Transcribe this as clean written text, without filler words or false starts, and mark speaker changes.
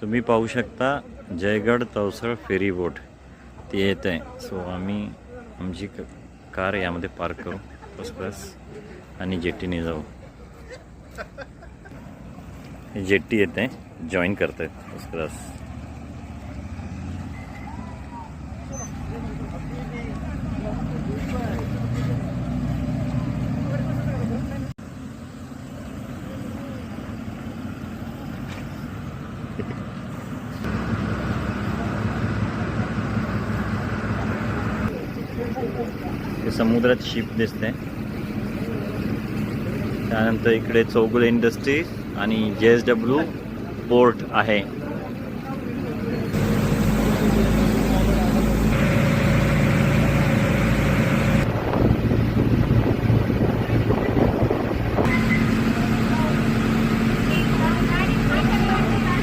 Speaker 1: तुम्ही पाहू शकता जयगड तवसळ फेरी बोट ती येत आहे. सो आम्ही आमची कार यामध्ये पार्क करू फर्स्ट क्लास आणि जेट्टीने जाऊ. जेट्टी येत आहे, जॉईन करत आहेत फर्स्ट क्लास. समुद्रात शिप दिसते. त्यानंतर इकडे चौगुले इंडस्ट्रीज आणि JSW पोर्ट आहे.